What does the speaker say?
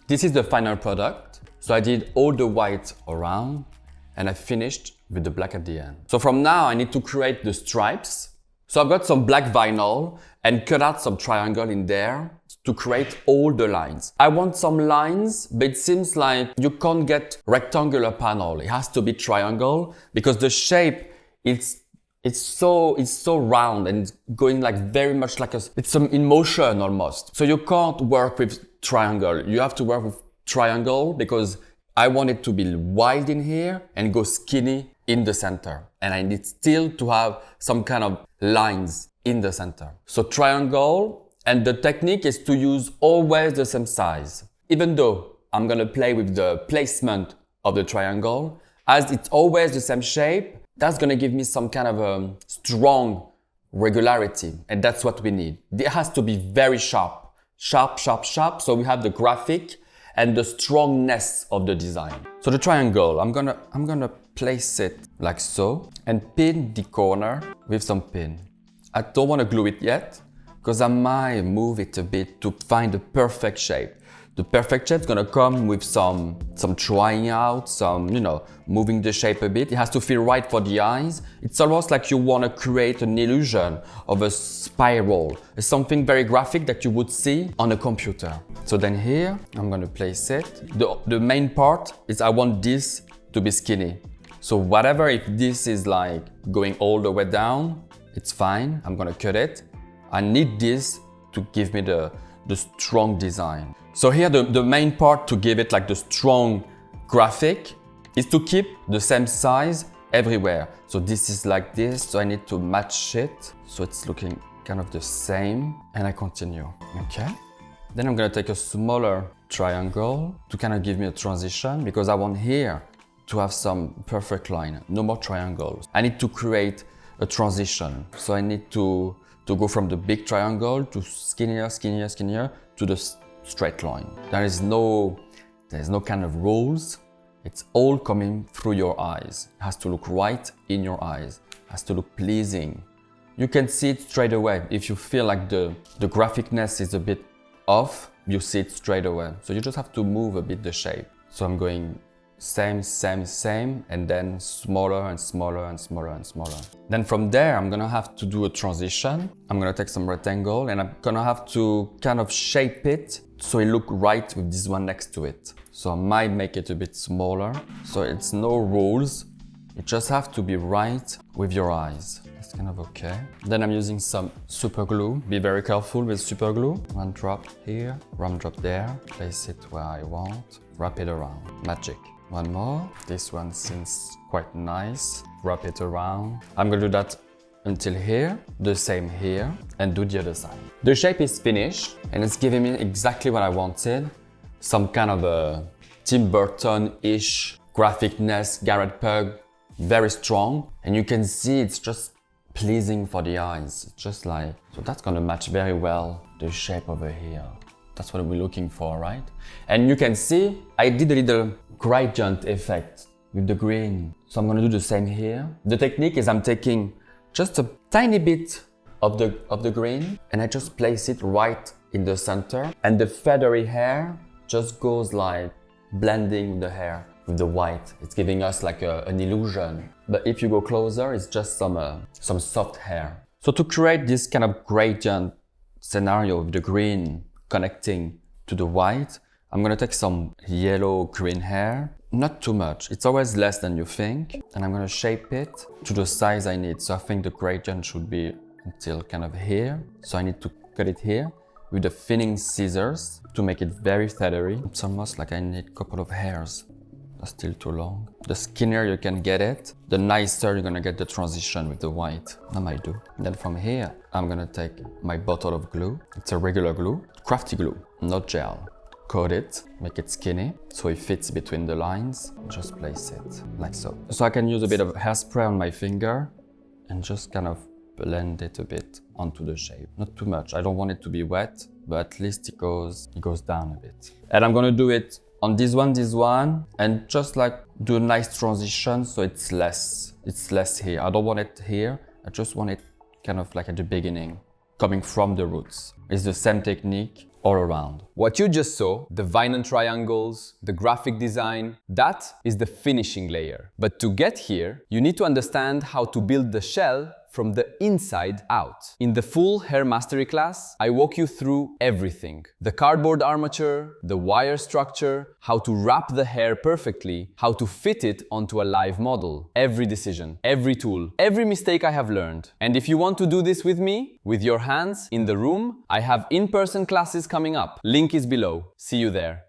This is the final product. So I did all the white around and I finished with the black at the end. So from now I need to create the stripes. So I've got some black vinyl and cut out some triangle in there to create all the lines. I want some lines, but it seems like you can't get rectangular panel. It has to be triangle because the shape it's so round and going like very much like it's in motion almost. So you can't work with triangle. You have to work with triangle because I want it to be wide in here and go skinny in the center. And I need still to have some kind of lines in the center. So triangle, and the technique is to use always the same size. Even though I'm gonna play with the placement of the triangle, as it's always the same shape, that's gonna give me some kind of a strong regularity. And that's what we need. It has to be very sharp. Sharp, sharp, sharp. So we have the graphic and the strongness of the design. So the triangle, I'm gonna place it like so and pin the corner with some pin. I don't want to glue it yet because I might move it a bit to find the perfect shape. The perfect shape is gonna come with some trying out, moving the shape a bit. It has to feel right for the eyes. It's almost like you wanna create an illusion of a spiral. It's something very graphic that you would see on a computer. So then here, I'm gonna place it. The main part is I want this to be skinny. So whatever, if this is like going all the way down, it's fine. I'm gonna cut it. I need this to give me the strong design. So here the main part to give it like the strong graphic is to keep the same size everywhere. So this is like this, so I need to match it. So it's looking kind of the same and I continue, okay? Then I'm gonna take a smaller triangle to kind of give me a transition because I want here to have some perfect line, no more triangles. I need to create a transition. So I need to go from the big triangle to skinnier, skinnier, skinnier to the straight line. There's no kind of rules. It's all coming through your eyes. It has to look right in your eyes. It has to look pleasing. You can see it straight away. If you feel like the graphicness is a bit off, you see it straight away. So you just have to move a bit the shape. So I'm going same, same, same, and then smaller and smaller and smaller and smaller. Then from there, I'm gonna have to do a transition. I'm gonna take some rectangle and I'm gonna have to kind of shape it so it look right with this one next to it. So I might make it a bit smaller. So it's no rules. You just have to be right with your eyes. That's kind of okay. Then I'm using some super glue. Be very careful with super glue. One drop here, one drop there. Place it where I want. Wrap it around. Magic. One more. This one seems quite nice. Wrap it around. I'm gonna do that until here, the same here, and do the other side. The shape is finished and it's giving me exactly what I wanted. Some kind of a Tim Burton-ish graphicness, Garrett Pug, very strong. And you can see it's just pleasing for the eyes. It's just like, so that's gonna match very well the shape over here. That's what we're looking for, right? And you can see I did a little gradient effect with the green. So I'm gonna do the same here. The technique is I'm taking just a tiny bit of the green and I just place it right in the center. And the feathery hair just goes like blending the hair with the white. It's giving us like an illusion. But if you go closer, it's just some soft hair. So to create this kind of gradient scenario with the green connecting to the white, I'm gonna take some yellow green hair, not too much, it's always less than you think, and I'm gonna shape it to the size I need. So I think the gradient should be until kind of here. So I need to cut it here with the thinning scissors to make it very feathery. It's almost like I need a couple of hairs. That's still too long. The skinnier you can get it, the nicer you're gonna get the transition with the white. That might do. And then from here, I'm gonna take my bottle of glue. It's a regular glue, crafty glue, not gel. Coat it, make it skinny, so it fits between the lines. Just place it like so. So I can use a bit of hairspray on my finger and just kind of blend it a bit onto the shape. Not too much, I don't want it to be wet, but at least it goes down a bit. And I'm gonna do it on this one, and just like do a nice transition so it's less here. I don't want it here, I just want it kind of like at the beginning, coming from the roots. It's the same technique all around. What you just saw, the vinyl triangles, the graphic design, that is the finishing layer. But to get here, you need to understand how to build the shell from the inside out. In the full hair mastery class, I walk you through everything. The cardboard armature, the wire structure, how to wrap the hair perfectly, how to fit it onto a live model. Every decision, every tool, every mistake I have learned. And if you want to do this with me, with your hands, in the room, I have in-person classes coming up. Link is below. See you there.